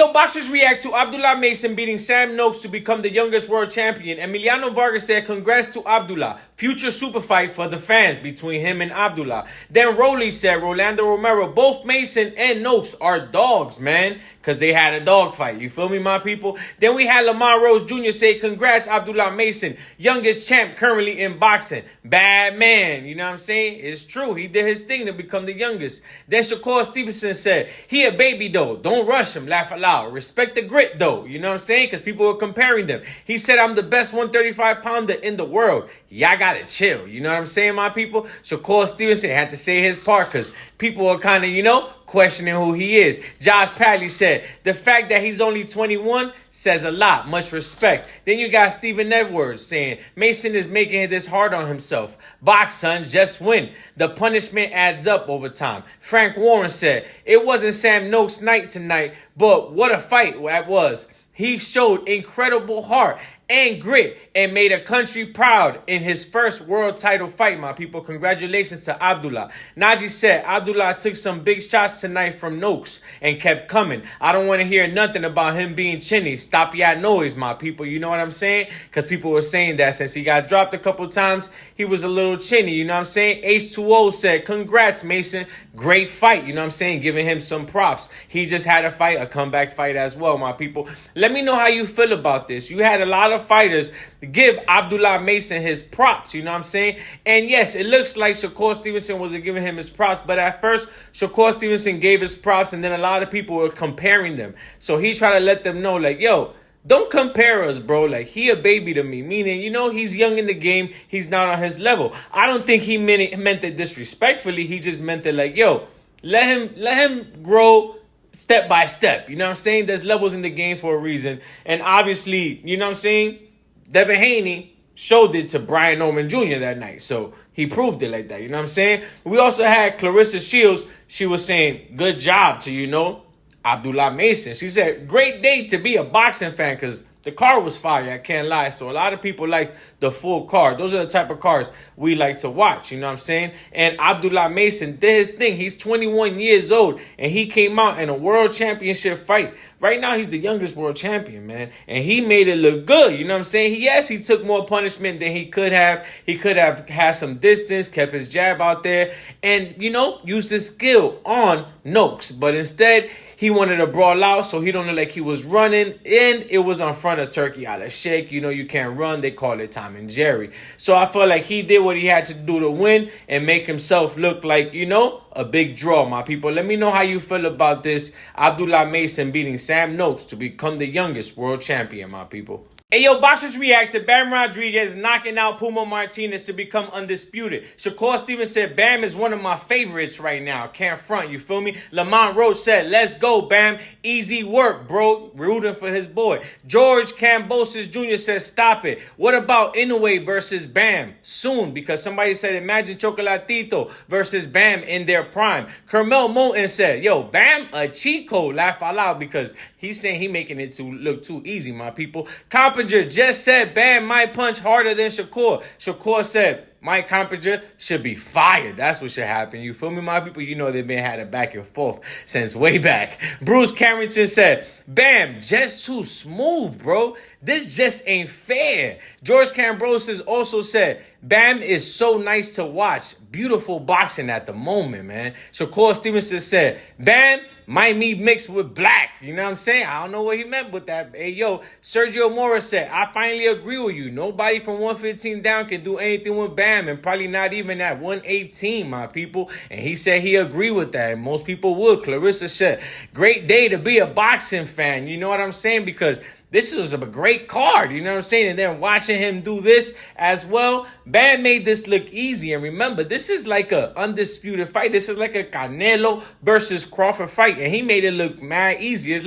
Yo, boxers react to Abdullah Mason beating Sam Noakes to become the youngest world champion. Emiliano Vargas said, congrats to Abdullah. Future super fight for the fans between him and Abdullah. Then Rolly said, Rolando Romero, both Mason and Noakes are dogs, man. Because they had a dog fight. You feel me, my people? Then we had Lamar Rose Jr. say, congrats, Abdullah Mason. Youngest champ currently in boxing. Bad man. You know what I'm saying? It's true. He did his thing to become the youngest. Then Shakur Stevenson said, he a baby, though. Don't rush him. Laugh aloud. Respect the grit, though. You know what I'm saying? Because people were comparing them. He said, I'm the best 135-pounder in the world. Y'all gotta chill. You know what I'm saying, my people? Shakur Stevenson had to say his part because people were kind of, questioning who he is. Josh Padley said, the fact that he's only 21 says a lot. Much respect. Then you got Stephen Edwards saying, Mason is making this hard on himself. Box, son, just win. The punishment adds up over time. Frank Warren said, it wasn't Sam Noakes' night tonight, but what a fight that was. He showed incredible heart and grit and made a country proud in his first world title fight, my people. Congratulations to Abdullah. Najee said, Abdullah took some big shots tonight from Noakes and kept coming. I don't want to hear nothing about him being chinny. Stop your noise, my people. You know what I'm saying? Because people were saying that since he got dropped a couple times, he was a little chinny. You know what I'm saying? H2O said, congrats, Mason. Great fight. You know what I'm saying? Giving him some props. He just had a fight, a comeback fight as well, my people. Let me know how you feel about this. You had a lot of fighters give Abdullah Mason his props, you know what I'm saying? And yes, it looks like Shakur Stevenson wasn't giving him his props, but at first, Shakur Stevenson gave his props, and then a lot of people were comparing them. So he tried to let them know, like, yo, don't compare us, bro. Like, he a baby to me, meaning, he's young in the game. He's not on his level. I don't think he meant it disrespectfully. He just meant it like, yo, let him grow step by step. You know what I'm saying? There's levels in the game for a reason. And obviously, you know what I'm saying? Devin Haney showed it to Brian Norman Jr. that night. So he proved it like that. You know what I'm saying? We also had Clarissa Shields. She was saying, good job to, Abdullah Mason. She said, great day to be a boxing fan because the car was fire. I can't lie. So a lot of people like the full car. Those are the type of cars we like to watch. You know what I'm saying? And Abdullah Mason did his thing. He's 21 years old and he came out in a world championship fight. Right now, he's the youngest world champion, man. And he made it look good. You know what I'm saying? Yes, he took more punishment than he could have. He could have had some distance, kept his jab out there, and, used his skill on Noakes. But instead, he wanted to brawl out, so he don't look like he was running. And it was on front of Turkey out of shake. You can't run. They call it Tom and Jerry. So I feel like he did what he had to do to win and make himself look like, a big draw, my people. Let me know how you feel about this. Abdullah Mason beating Sam Noakes to become the youngest world champion, my people. Hey, yo, boxers react to Bam Rodriguez knocking out Puma Martinez to become undisputed. Shakur Stevens said, Bam is one of my favorites right now. Can't front, you feel me? Lamont Roach said, let's go, Bam. Easy work, bro. Rooting for his boy. George Kambosos Jr. said, stop it. What about Inoue versus Bam? Soon, because somebody said, imagine Chocolatito versus Bam in their prime. Kermel Moulton said, yo, Bam, a cheat code. Laugh out loud because he's saying he making it to look too easy, my people. Coppinger just said Bam might punch harder than Shakur. Shakur said Mike Coppinger should be fired. That's what should happen. You feel me, my people? They've been had a back and forth since way back. Bruce Carrington said, Bam, just too smooth, bro. This just ain't fair. George Kambosos also said, Bam is so nice to watch. Beautiful boxing at the moment, man. Shakur Stevenson said, Bam might be mixed with black. You know what I'm saying? I don't know what he meant with that. Hey, yo, Sergio Mora said, I finally agree with you. Nobody from 115 down can do anything with Bam, and probably not even at 118, my people. And he said he agreed with that, and most people would. Clarissa said, great day to be a boxing fan. You know what I'm saying? Because this was a great card, you know what I'm saying? And then watching him do this as well, Bam made this look easy. And remember, this is like a undisputed fight. This is like a Canelo versus Crawford fight. And he made it look mad easy. It's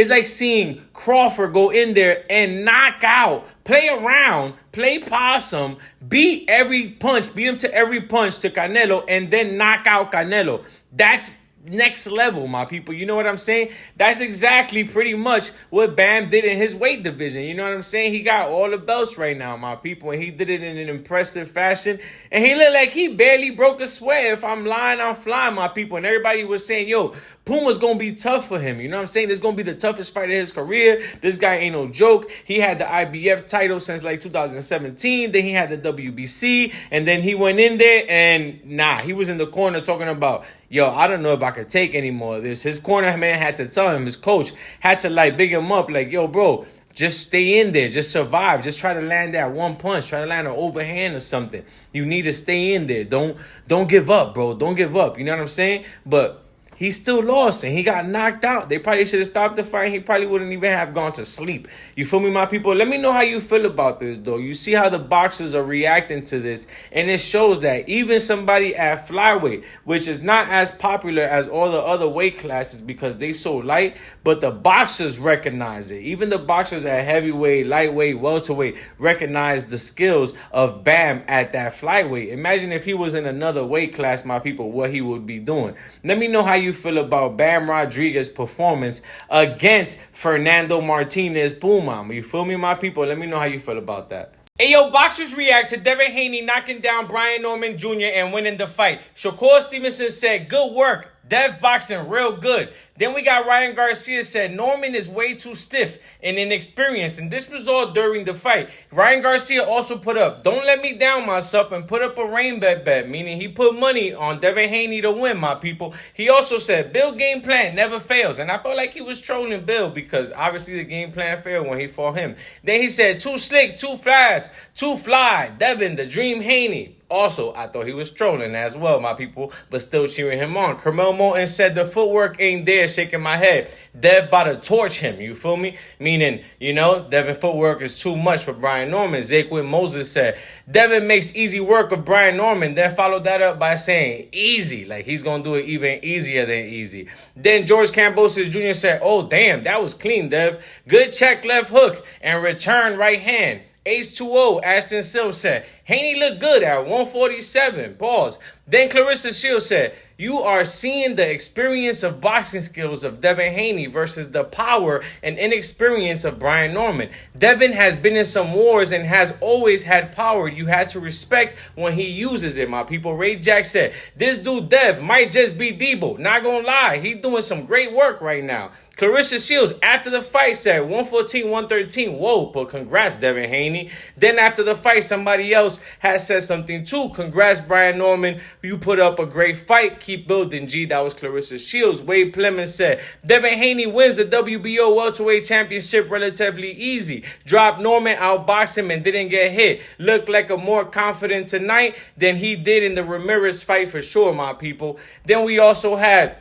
like seeing Crawford go in there and knock out, play around, play possum, beat him to every punch to Canelo, and then knock out Canelo. That's next level, my people. You know what I'm saying? That's exactly pretty much what Bam did in his weight division. You know what I'm saying? He got all the belts right now, my people, and he did it in an impressive fashion. And he looked like he barely broke a sweat. If I'm lying, I'm flying, my people. And everybody was saying, yo, Puma's going to be tough for him. You know what I'm saying? This is going to be the toughest fight of his career. This guy ain't no joke. He had the IBF title since like 2017. Then he had the WBC. And then he went in there and he was in the corner talking about, yo, I don't know if I could take any more of this. His corner man had to tell him, his coach had to like big him up like, yo, bro, just stay in there. Just survive. Just try to land that one punch. Try to land an overhand or something. You need to stay in there. Don't give up, bro. Don't give up. You know what I'm saying? But he still lost and he got knocked out. They probably should have stopped the fight. He probably wouldn't even have gone to sleep. You feel me, my people? Let me know how you feel about this, though. You see how the boxers are reacting to this. And it shows that even somebody at flyweight, which is not as popular as all the other weight classes because they so light, but the boxers recognize it. Even the boxers at heavyweight, lightweight, welterweight recognize the skills of Bam at that flyweight. Imagine if he was in another weight class, my people, what he would be doing. Let me know how you feel about Bam Rodriguez's performance against Fernando Martinez Puma. You feel me, my people? Let me know how you feel about that. Hey, yo, boxers react to Devin Haney knocking down Brian Norman Jr. and winning the fight. Shakur Stevenson said, good work. Dev boxing real good. Then we got Ryan Garcia said Norman is way too stiff and inexperienced. And this was all during the fight. Ryan Garcia also put up, don't let me down myself, and put up a rain bet, meaning he put money on Devin Haney to win, my people. He also said, Bill game plan never fails. And I felt like he was trolling Bill because obviously the game plan failed when he fought him. Then he said, too slick, too fast, too fly. Devin, the dream Haney. Also, I thought he was trolling as well, my people, but still cheering him on. Carmel Moulton said the footwork ain't there, shaking my head. Dev about to torch him, you feel me? Meaning, you know, Devin footwork is too much for Brian Norman. Zaquin Moses said, Devin makes easy work of Brian Norman, then followed that up by saying easy, like he's going to do it even easier than easy. Then George Kambosos Jr. said, oh, damn, that was clean, Dev. Good check left hook and return right hand. Ace 2-0, Ashton Silva said, Haney looked good at 147. Pause. Then Clarissa Shields said, you are seeing the experience of boxing skills of Devin Haney versus the power and inexperience of Brian Norman. Devin has been in some wars and has always had power. You had to respect when he uses it, my people. Ray Jack said, this dude Dev might just be Debo. Not gonna lie, he's doing some great work right now. Clarissa Shields, after the fight, said 114, 113. Whoa, but congrats, Devin Haney. Then after the fight, somebody else has said something too. Congrats, Brian Norman. You put up a great fight. Keep building, G. That was Clarissa Shields. Wade Plemons said, Devin Haney wins the WBO welterweight championship relatively easy. Dropped Norman, outboxed him, and didn't get hit. Looked like a more confident tonight than he did in the Ramirez fight for sure, my people. Then we also had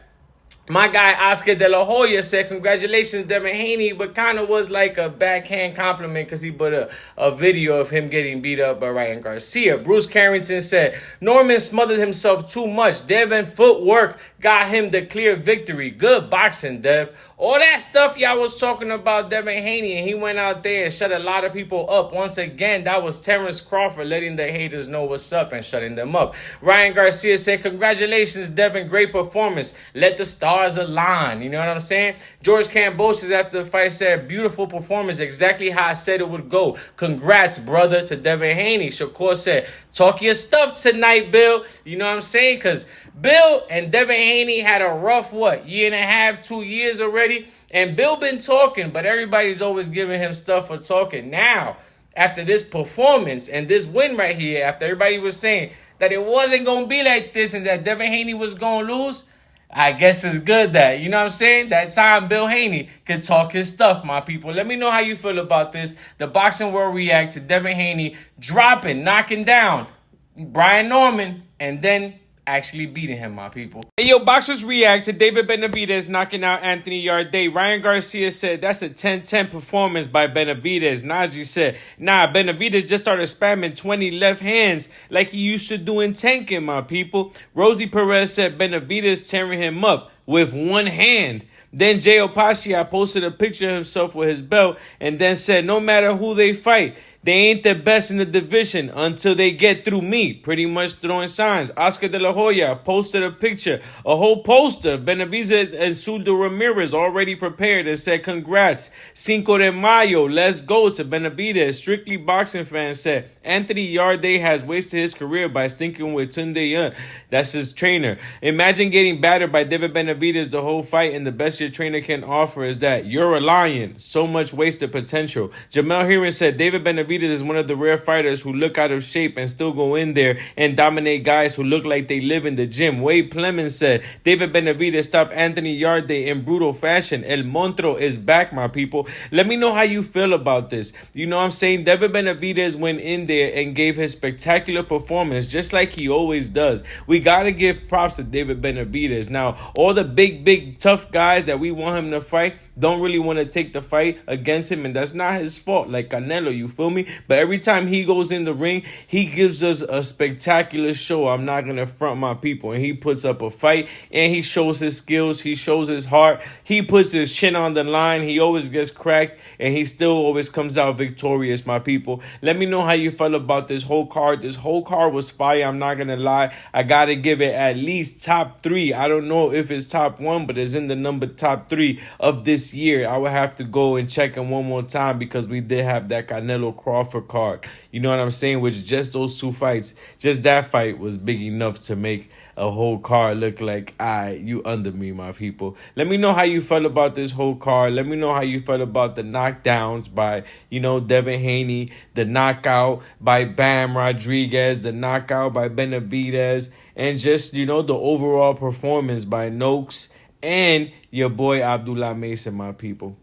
my guy Oscar De La Hoya said, congratulations, Devin Haney, but kind of was like a backhand compliment because he put a video of him getting beat up by Ryan Garcia. Bruce Carrington said, Norman smothered himself too much. Devin footwork got him the clear victory. Good boxing, Dev. All that stuff y'all was talking about Devin Haney, and he went out there and shut a lot of people up. Once again, that was Terrence Crawford letting the haters know what's up and shutting them up. Ryan Garcia said, congratulations, Devin, great performance. Let the stars align. You know what I'm saying? George Kambosos after the fight said, beautiful performance, exactly how I said it would go. Congrats, brother, to Devin Haney. Shakur said, talk your stuff tonight, Bill. You know what I'm saying? Because Bill and Devin Haney had a rough, year and a half, 2 years already. And Bill been talking, but everybody's always giving him stuff for talking. Now, after this performance and this win right here, after everybody was saying that it wasn't going to be like this and that Devin Haney was going to lose, I guess it's good that, you know what I'm saying? That time Bill Haney could talk his stuff, my people. Let me know how you feel about this. The boxing world react to Devin Haney dropping, knocking down Brian Norman, and then actually beating him, my people. Hey, yo, boxers react to David Benavidez knocking out Anthony Yarde. Ryan Garcia said that's a 10-10 performance by Benavidez. Najee said, nah, Benavidez just started spamming 20 left hands like he used to do in tanking, my people. Rosie Perez said Benavidez tearing him up with one hand. Then Jay Opashiai posted a picture of himself with his belt and then said, no matter who they fight, They ain't the best in the division until they get through me. Pretty much throwing signs. Oscar De La Hoya posted a picture, a whole poster. Benavidez and Suldo Ramirez already prepared and said congrats. Cinco de Mayo, let's go to Benavidez. Strictly Boxing fans said Anthony Yarde has wasted his career by stinking with Tunde Young. That's his trainer. Imagine getting battered by David Benavidez the whole fight, and the best your trainer can offer is that you're a lion. So much wasted potential. Jamel Heron said David Benavidez is one of the rare fighters who look out of shape and still go in there and dominate guys who look like they live in the gym. Wade Plemons said David Benavidez stopped Anthony Yarde in brutal fashion. El Monstro is back, my people. Let me know how you feel about this. You know what I'm saying? David Benavidez went in there and gave his spectacular performance just like he always does. We got to give props to David Benavidez. Now, all the big, tough guys that we want him to fight don't really want to take the fight against him, and that's not his fault. Like Canelo, you feel me? But every time he goes in the ring, he gives us a spectacular show. I'm not going to front my people. And he puts up a fight, and he shows his skills. He shows his heart. He puts his chin on the line. He always gets cracked, and he still always comes out victorious, my people. Let me know how you felt about this whole card. This whole card was fire. I'm not going to lie. I got to give it at least top 3. I don't know if it's top 1, but it's in the number top 3 of this year. I would have to go and check him one more time because we did have that Canelo Crawford card. You know what I'm saying? With just those 2 fights, just that fight was big enough to make a whole card look like, you under me, my people. Let me know how you felt about this whole card. Let me know how you felt about the knockdowns by, Devin Haney, the knockout by Bam Rodriguez, the knockout by Benavidez, and just, the overall performance by Noakes and your boy Abdullah Mason, my people.